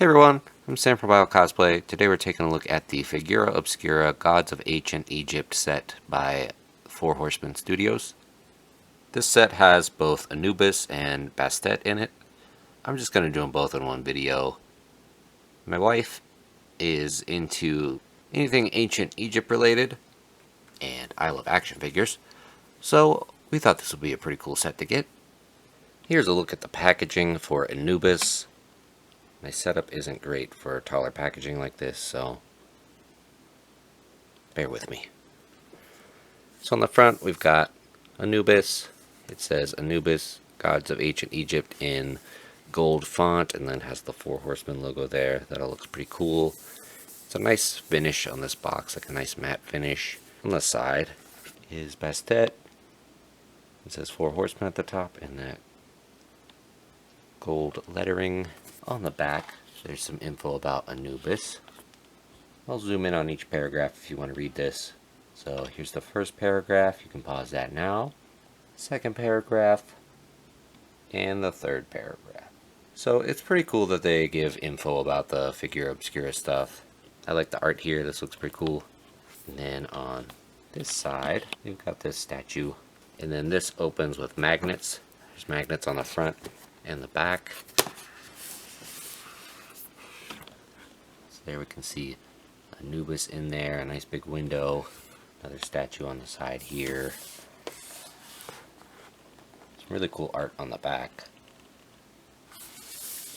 Hey everyone, I'm Sam from Bio Cosplay. Today we're taking a look at the Figura Obscura Gods of Ancient Egypt set by Four Horsemen Studios. This set has both Anubis and Bastet in it. I'm just going to do them both in one video. My wife is into anything ancient Egypt related, and I love action figures, so we thought this would be a pretty cool set to get. Here's a look at the packaging for Anubis. My setup isn't great for taller packaging like this, so bear with me. So on the front we've got Anubis. It says Anubis, Gods of Ancient Egypt in gold font, and then has the Four Horsemen logo there. That all looks pretty cool. It's a nice finish on this box, like a nice matte finish. On the side is Bastet. It says Four Horsemen at the top, and that gold lettering. On the back, there's some info about Anubis. I'll zoom in on each paragraph if you want to read this. So here's the first paragraph. You can pause that now. Second paragraph. And the third paragraph. So it's pretty cool that they give info about the Figura Obscura stuff. I like the art here. This looks pretty cool. And then on this side, we've got this statue. And then this opens with magnets. There's magnets on the front and the back. There we can see Anubis in there, a nice big window, another statue on the side here. Some really cool art on the back.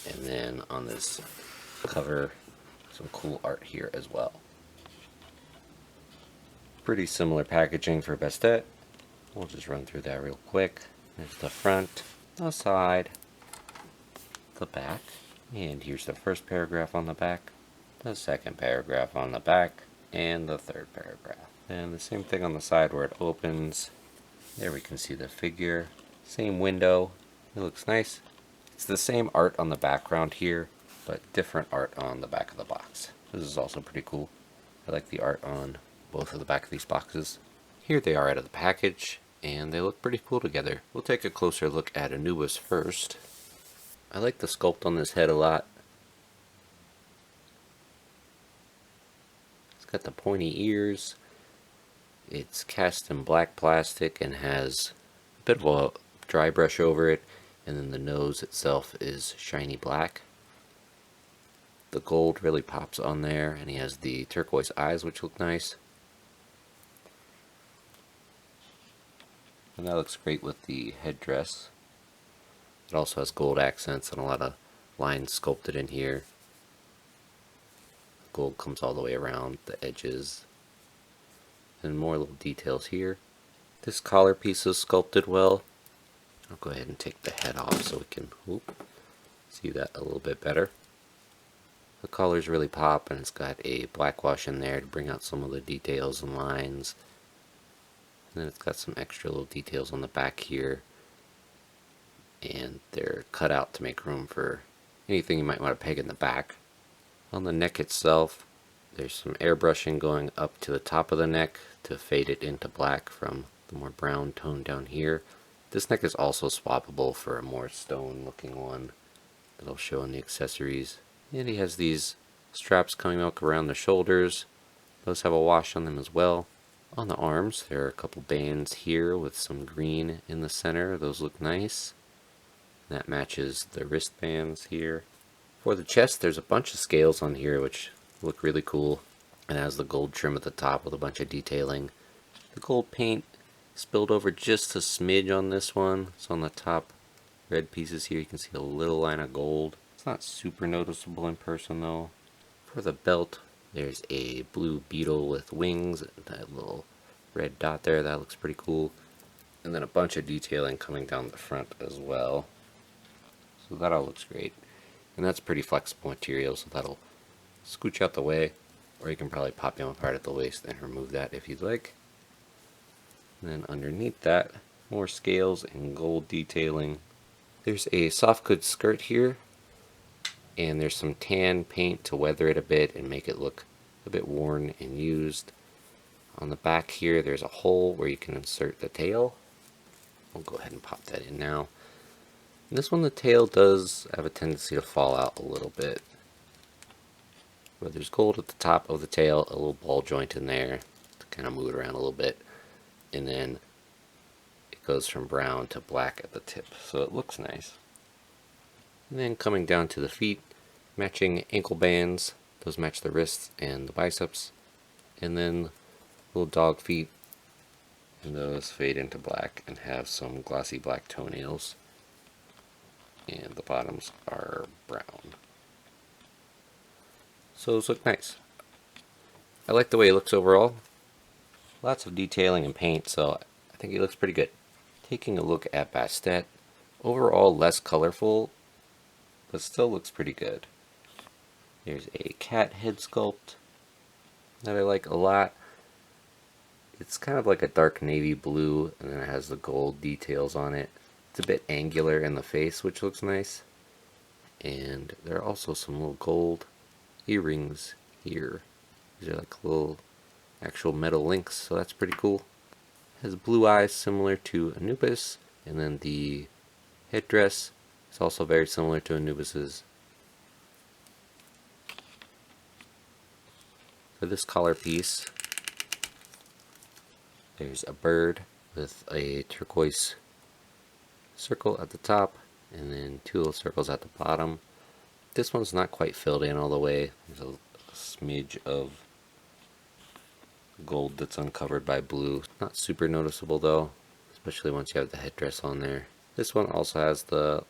And then on this cover, some cool art here as well. Pretty similar packaging for Bastet. We'll just run through that real quick. There's the front, the side, the back, and here's the first paragraph on the back. The second paragraph on the back, and the third paragraph. And the same thing on the side where it opens. There we can see the figure. Same window. It looks nice. It's the same art on the background here, but different art on the back of the box. This is also pretty cool. I like the art on both of the back of these boxes. Here they are out of the package, and they look pretty cool together. We'll take a closer look at Anubis first. I like the sculpt on this head a lot. Got the pointy ears. It's cast in black plastic and has a bit of a dry brush over it, and then the nose itself is shiny black. The gold really pops on there, and he has the turquoise eyes, which look nice. And that looks great with the headdress. It also has gold accents and a lot of lines sculpted in here. Gold comes all the way around the edges, and more little details here. This collar piece is sculpted well. I'll go ahead and take the head off so we can see that a little bit better. The collars really pop, and it's got a black wash in there to bring out some of the details and lines. And then it's got some extra little details on the back here, and they're cut out to make room for anything you might want to peg in the back. On the neck itself, there's some airbrushing going up to the top of the neck to fade it into black from the more brown tone down here. This neck is also swappable for a more stone looking one that I'll show in the accessories. And he has these straps coming up around the shoulders. Those have a wash on them as well. On the arms, there are a couple bands here with some green in the center. Those look nice. That matches the wristbands here. For the chest, there's a bunch of scales on here which look really cool, and has the gold trim at the top with a bunch of detailing. The gold paint spilled over just a smidge on this one. It's on the top red pieces here. You can see a little line of gold. It's not super noticeable in person though. For the belt, there's a blue beetle with wings and that little red dot there. That looks pretty cool. And then a bunch of detailing coming down the front as well. So that all looks great. And that's pretty flexible material, so that'll scooch out the way, or you can probably pop him apart at the waist and remove that if you'd like. And then underneath that, more scales and gold detailing. There's a softgoods skirt here, and there's some tan paint to weather it a bit and make it look a bit worn and used. On the back here, there's a hole where you can insert the tail. I'll go ahead and pop that in now. And this one, the tail does have a tendency to fall out a little bit. where there's gold at the top of the tail, a little ball joint in there to kind of move it around a little bit, and then it goes from brown to black at the tip, so it looks nice. And then coming down to the feet, matching ankle bands, those match the wrists and the biceps, and then little dog feet, and those fade into black and have some glossy black toenails, and the bottoms are brown. So those look nice. I like the way it looks overall. Lots of detailing and paint, so I think it looks pretty good. Taking a look at Bastet, overall less colorful, but still looks pretty good. There's a cat head sculpt that I like a lot. It's kind of like a dark navy blue, and then it has the gold details on it. It's a bit angular in the face, which looks nice. And there are also some little gold earrings here. These are like little actual metal links, so that's pretty cool. It has blue eyes similar to Anubis, and then the headdress is also very similar to Anubis's. For this collar piece, there's a bird with a turquoise circle at the top and then two little circles at the bottom. This one's not quite filled in all the way. There's a smidge of gold that's uncovered by blue. Not super noticeable though, especially once you have the headdress on there. This one also has the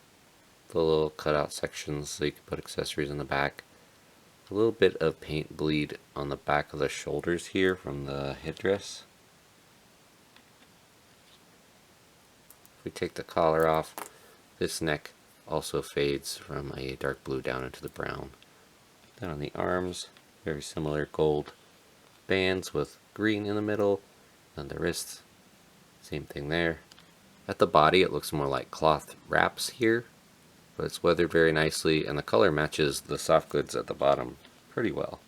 little cutout sections so you can put accessories in the back. A little bit of paint bleed on the back of the shoulders here from the headdress. If we take the collar off, this neck also fades from a dark blue down into the brown. Then on the arms, very similar gold bands with green in the middle. On the wrists, same thing there. At the body, it looks more like cloth wraps here, but it's weathered very nicely, and the color matches the soft goods at the bottom pretty well.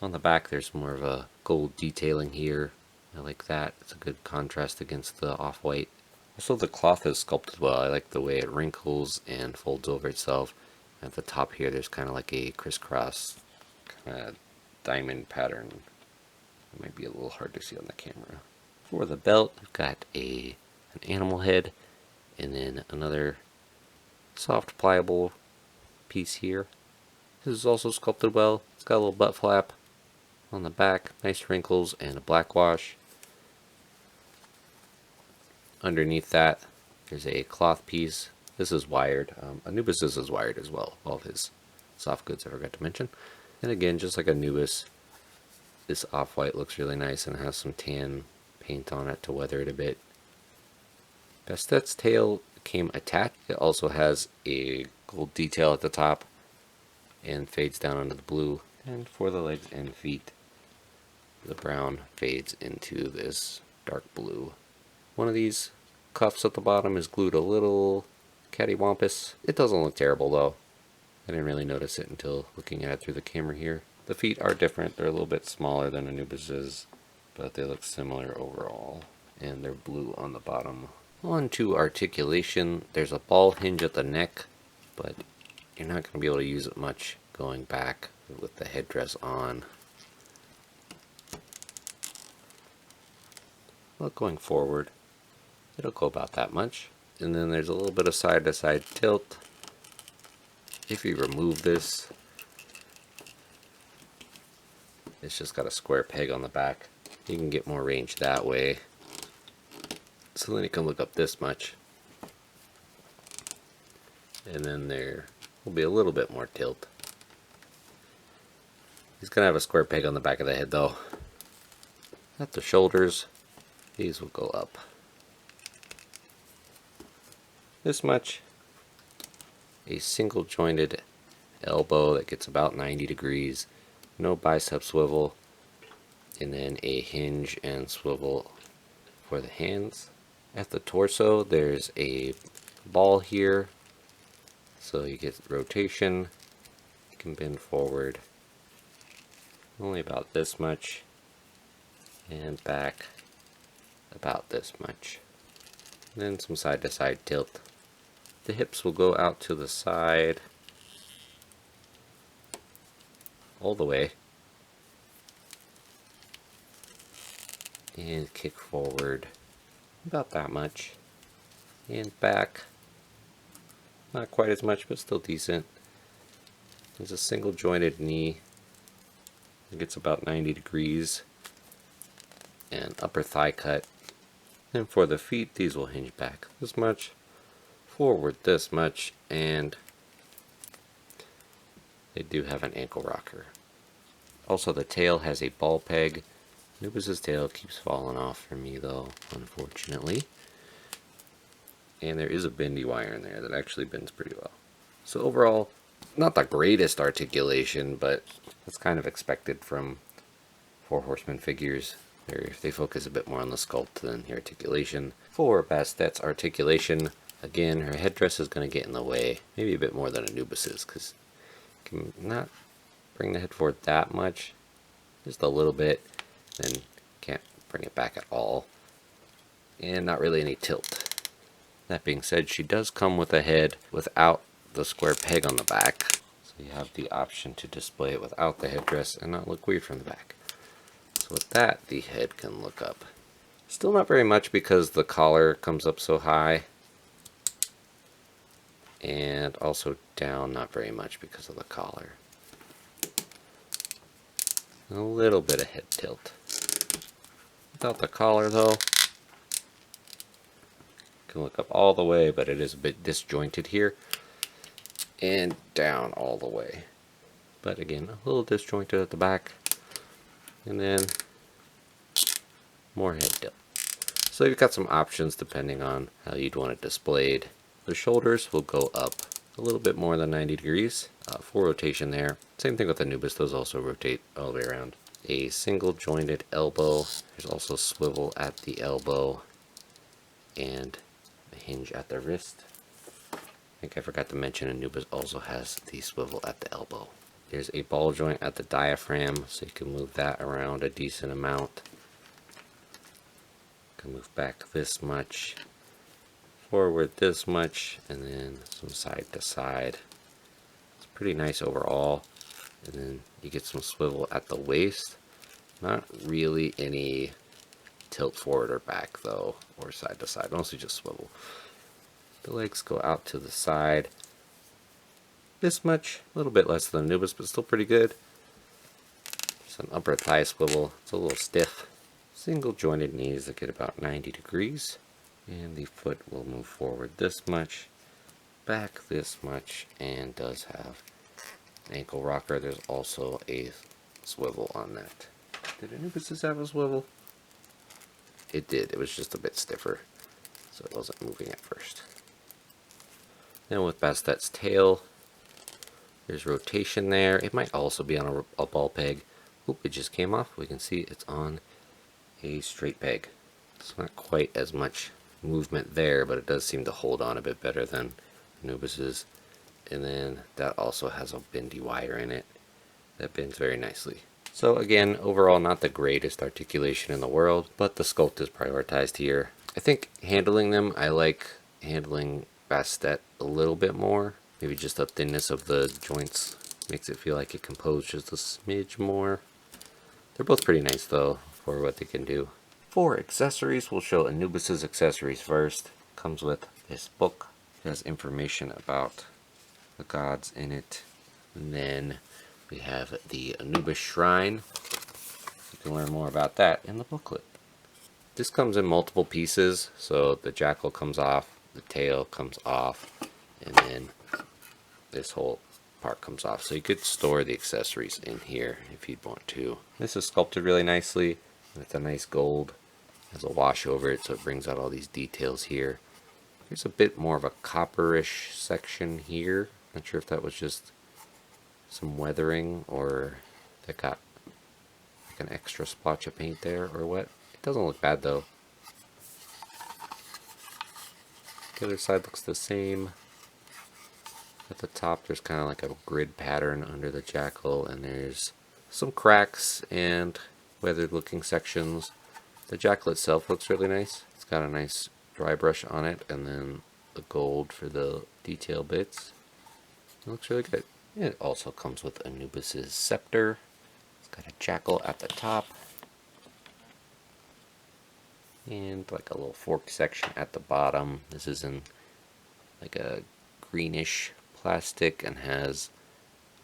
On the back, there's more of a gold detailing here. I like that. It's a good contrast against the off-white. Also, the cloth is sculpted well. I like the way it wrinkles and folds over itself. At the top here, there's kind of like a crisscross kind of diamond pattern. It might be a little hard to see on the camera. For the belt, we've got an animal head, and then another soft pliable piece here. This is also sculpted well. It's got a little butt flap on the back, nice wrinkles, and a black wash. Underneath that, there's a cloth piece. This is wired. Anubis is wired as well. All of his soft goods I forgot to mention. And again, just like Anubis, this off-white looks really nice and has some tan paint on it to weather it a bit. Bastet's tail came attached. It also has a gold detail at the top and fades down onto the blue. And for the legs and feet, the brown fades into this dark blue. One of these cuffs at the bottom is glued a little cattywampus. It doesn't look terrible though. I didn't really notice it until looking at it through the camera here. The feet are different. They're a little bit smaller than Anubis's, but they look similar overall. And they're blue on the bottom. On to articulation, there's a ball hinge at the neck, but you're not going to be able to use it much going back with the headdress on. Well, going forward, it'll go about that much. And then there's a little bit of side-to-side tilt. If you remove this, it's just got a square peg on the back. You can get more range that way. So then you can look up this much. And then there will be a little bit more tilt. He's going to have a square peg on the back of the head though. At the shoulders, these will go up this much. A single jointed elbow that gets about 90 degrees. No bicep swivel. And then a hinge and swivel for the hands. At the torso, there's a ball here, so you get rotation. You can bend forward only about this much, and back about this much. And then some side-to-side tilt. The hips will go out to the side all the way, and kick forward about that much, and back not quite as much, but still decent. There's a single jointed knee. It gets about 90 degrees, and upper thigh cut. And for the feet, these will hinge back this much, forward this much, and they do have an ankle rocker. Also, the tail has a ball peg. Anubis's tail keeps falling off for me though, unfortunately. And there is a bendy wire in there that actually bends pretty well. So overall, not the greatest articulation, but that's kind of expected from Four Horsemen figures. They focus a bit more on the sculpt than the articulation. For Bastet's articulation, again, her headdress is going to get in the way, maybe a bit more than Anubis's, because you can not bring the head forward that much, just a little bit, then can't bring it back at all, and not really any tilt. That being said, she does come with a head without the square peg on the back, so you have the option to display it without the headdress and not look weird from the back. So with that, the head can look up. Still not very much because the collar comes up so high, and also down not very much because of the collar. A little bit of head tilt. Without the collar though, can look up all the way, but it is a bit disjointed here, and down all the way. But again, a little disjointed at the back, and then more head tilt. So you've got some options depending on how you'd want it displayed. The shoulders will go up a little bit more than 90 degrees for rotation there. Same thing with Anubis, those also rotate all the way around. A single jointed elbow. There's also swivel at the elbow and a hinge at the wrist. I think I forgot to mention Anubis also has the swivel at the elbow. There's a ball joint at the diaphragm, so you can move that around a decent amount. You can move back this much, forward this much, and then some side to side. It's pretty nice overall. And then you get some swivel at the waist. Not really any tilt forward or back though, or side to side, mostly just swivel. The legs go out to the side this much, a little bit less than Anubis, but still pretty good. Some upper thigh swivel, it's a little stiff. Single jointed knees that get about 90 degrees, and the foot will move forward this much, back this much, and does have an ankle rocker. There's also a swivel on that. Did Anubis have a swivel? It did, it was just a bit stiffer, so it wasn't moving at first. Then with Bastet's tail, there's rotation there. It might also be on a ball peg. Oop, it just came off. We can see it's on a straight peg. It's not quite as much movement there, but it does seem to hold on a bit better than Anubis's. And then that also has a bendy wire in it that bends very nicely. So again, overall not the greatest articulation in the world, but the sculpt is prioritized here. I think handling them, I like handling Bastet a little bit more. Maybe just the thinness of the joints makes it feel like it can pose just a smidge more. They're both pretty nice though for what they can do. For accessories, we'll show Anubis's accessories first. Comes with this book. It has information about the gods in it. And then we have the Anubis Shrine. You can learn more about that in the booklet. This comes in multiple pieces, so the jackal comes off, the tail comes off, and then this whole part comes off. So you could store the accessories in here if you'd want to. This is sculpted really nicely. It's a nice gold. Has a wash over it, so it brings out all these details here. There's a bit more of a copperish section here. Not sure if that was just some weathering or that got like an extra splotch of paint there or what. It doesn't look bad though. The other side looks the same. At the top there's kind of like a grid pattern under the jackal, and there's some cracks and weathered looking sections. The jackal itself looks really nice. It's got a nice dry brush on it, and then the gold for the detail bits. It looks really good. It also comes with Anubis's scepter. It's got a jackal at the top. and like a little fork section at the bottom. This is in like a greenish plastic and has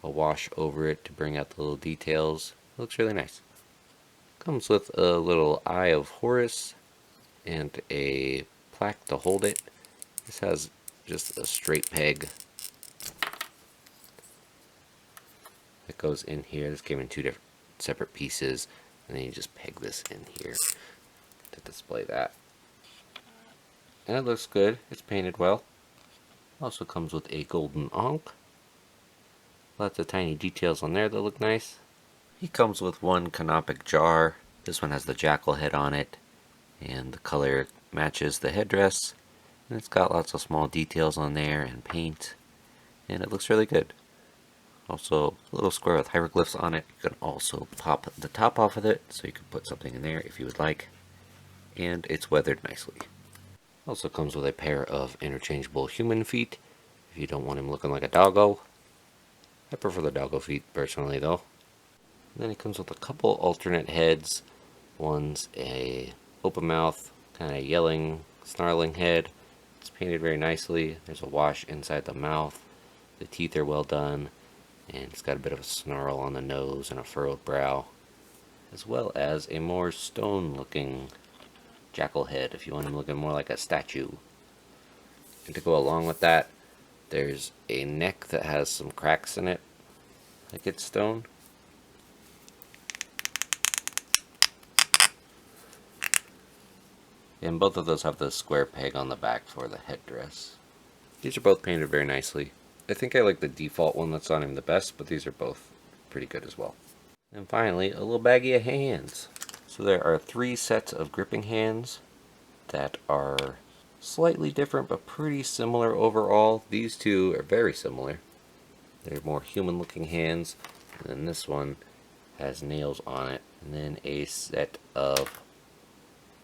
a wash over it to bring out the little details. It looks really nice. Comes with a little Eye of Horus and a plaque to hold it. This has just a straight peg that goes in here. This came in two different separate pieces, and then you just peg this in here to display that. And it looks good. It's painted well. Also comes with a golden ankh. Lots of tiny details on there that look nice. He comes with one canopic jar. This one has the jackal head on it, and the color matches the headdress. And it's got lots of small details on there and paint, and it looks really good. Also, a little square with hieroglyphs on it. You can also pop the top off of it, so you can put something in there if you would like. And it's weathered nicely. Also comes with a pair of interchangeable human feet, if you don't want him looking like a doggo. I prefer the doggo feet personally though. And then it comes with a couple alternate heads. One's a open mouth, kind of yelling, snarling head. It's painted very nicely. There's a wash inside the mouth. The teeth are well done. And it's got a bit of a snarl on the nose and a furrowed brow. As well as a more stone looking jackal head if you want him looking more like a statue. And to go along with that, there's a neck that has some cracks in it, like it's stone. And both of those have the square peg on the back for the headdress. These are both painted very nicely. I think I like the default one that's on him the best, but these are both pretty good as well. And finally, a little baggie of hands. So there are 3 sets of gripping hands that are slightly different but pretty similar overall. These two are very similar. They're more human looking hands, and then this one has nails on it, and then a set of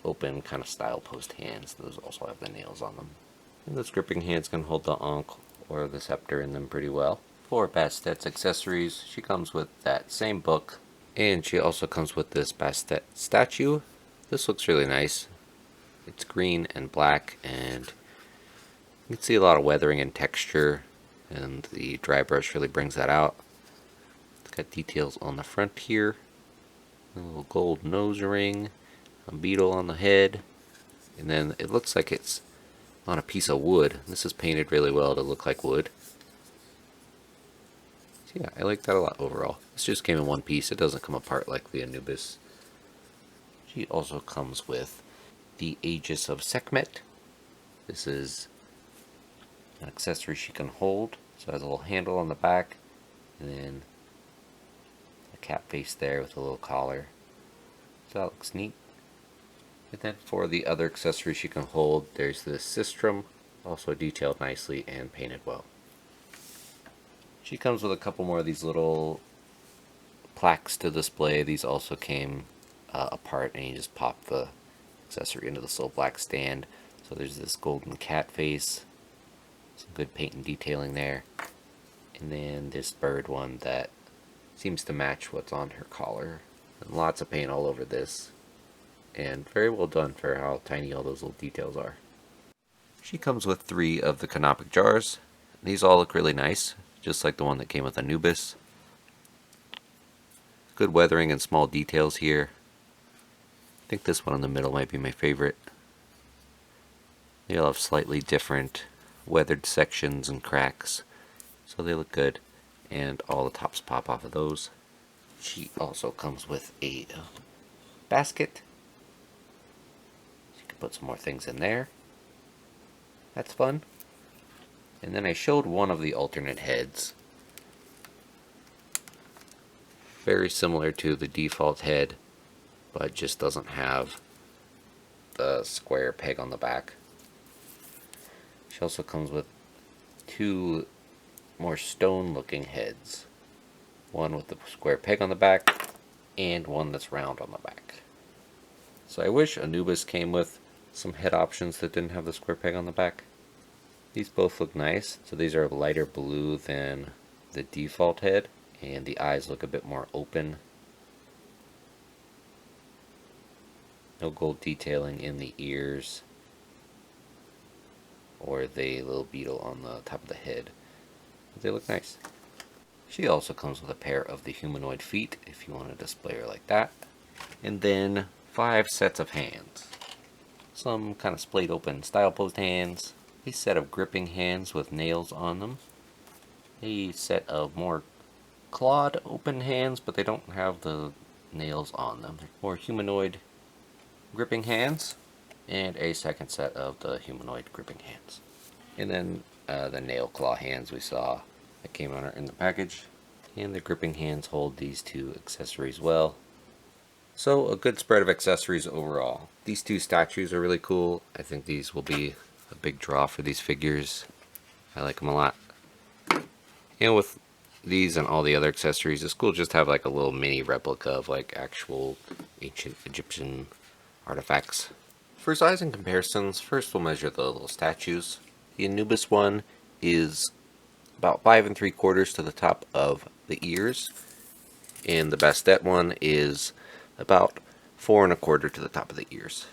open kind of style post hands. Those also have the nails on them. And those gripping hands can hold the ankh or the scepter in them pretty well. For Bastet's accessories, she comes with that same book, and she also comes with this Bastet statue. This looks really nice. It's green and black, and you can see a lot of weathering and texture, and the dry brush really brings that out. It's got details on the front here, a little gold nose ring, a beetle on the head, and then it looks like it's on a piece of wood. This is painted really well to look like wood. So yeah, I like that a lot overall. This just came in one piece. It doesn't come apart like the Anubis. She also comes with the Aegis of Sekhmet. This is an accessory she can hold. So it has a little handle on the back, and then a cat face there with a little collar. So that looks neat. And then for the other accessories she can hold, there's the sistrum, also detailed nicely and painted well. She comes with a couple more of these little plaques to display. These also came apart, and you just pop the accessory into this little black stand. So there's this golden cat face, some good paint and detailing there, and then this bird one that seems to match what's on her collar. And lots of paint all over this, and very well done for how tiny all those little details are. She comes with 3 of the canopic jars. These all look really nice, just like the one that came with Anubis. Good weathering and small details here. I think this one in the middle might be my favorite. They all have slightly different weathered sections and cracks, so they look good, and all the tops pop off of those. She also comes with a basket. You can put some more things in there. That's fun. And then I showed one of the alternate heads. Very similar to the default head, but just doesn't have the square peg on the back. She also comes with 2 more stone looking heads. One with the square peg on the back, and one that's round on the back. So I wish Anubis came with some head options that didn't have the square peg on the back. These both look nice. So these are lighter blue than the default head, and the eyes look a bit more open. No gold detailing in the ears or the little beetle on the top of the head. But they look nice. She also comes with a pair of the humanoid feet if you want to display her like that. And then 5 sets of hands. Some kind of splayed open style posed hands. A set of gripping hands with nails on them. A set of more clawed open hands, but they don't have the nails on them. They're more humanoid gripping hands. And a second set of the humanoid gripping hands. And then the nail claw hands we saw that came on in the package. And the gripping hands hold these 2 accessories well. So a good spread of accessories overall. These 2 statues are really cool. I think these will be a big draw for these figures. I like them a lot. And with these and all the other accessories, it's cool just to have like a little mini replica of like actual ancient Egyptian artifacts. For size and comparisons, first we'll measure the little statues. The Anubis one is about 5 3/4 to the top of the ears, and the Bastet one is about 4 1/4 to the top of the ears.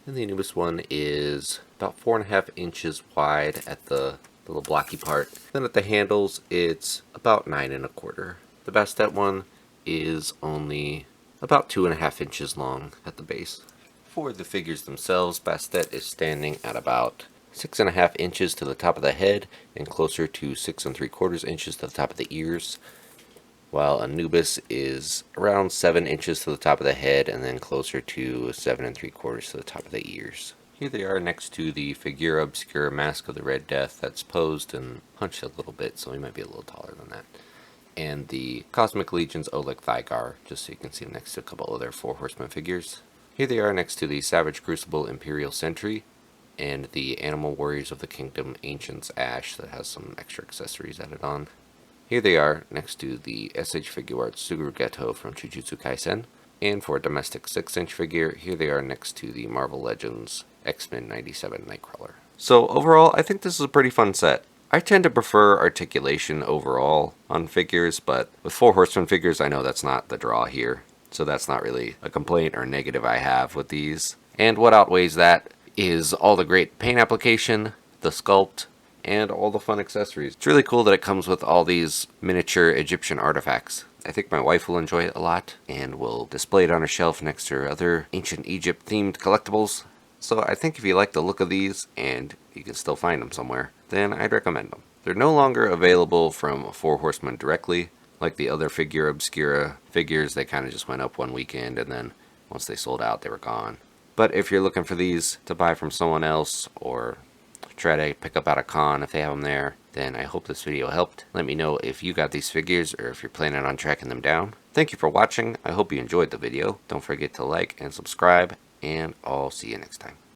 And the Anubis one is about 4.5 inches wide at the little blocky part. Then at the handles, it's about 9 1/4. The Bastet one is only about 2.5 inches long at the base. For the figures themselves, Bastet is standing at about 6.5 inches to the top of the head and closer to 6 3/4 inches to the top of the ears, while Anubis is around 7 inches to the top of the head and then closer to 7 3/4 to the top of the ears. Here they are next to the Figura Obscura Mask of the Red Death that's posed and hunched a little bit, so he might be a little taller than that. And the Cosmic Legion's Oleg Thygar, just so you can see him next to a couple other 4 Horsemen figures. Here they are next to the Savage Crucible Imperial Sentry and the Animal Warriors of the Kingdom Ancient's Ash that has some extra accessories added on. Here they are next to the SH Figuarts Suguru Geto from Jujutsu Kaisen. And for a domestic 6-inch figure, here they are next to the Marvel Legends X-Men 97 Nightcrawler. So overall, I think this is a pretty fun set. I tend to prefer articulation overall on figures, but with 4 Horsemen figures, I know that's not the draw here. So that's not really a complaint or negative I have with these. And what outweighs that is all the great paint application, the sculpt, and all the fun accessories. It's really cool that it comes with all these miniature Egyptian artifacts. I think my wife will enjoy it a lot and will display it on her shelf next to her other ancient Egypt themed collectibles. So I think if you like the look of these and you can still find them somewhere, then I'd recommend them. They're no longer available from 4 Horsemen directly. Like the other Figura Obscura figures, they kind of just went up one weekend and then once they sold out, they were gone. But if you're looking for these to buy from someone else or try to pick up at a con if they have them there, then I hope this video helped. Let me know if you got these figures or if you're planning on tracking them down. Thank you for watching. I hope you enjoyed the video. Don't forget to like and subscribe, and I'll see you next time.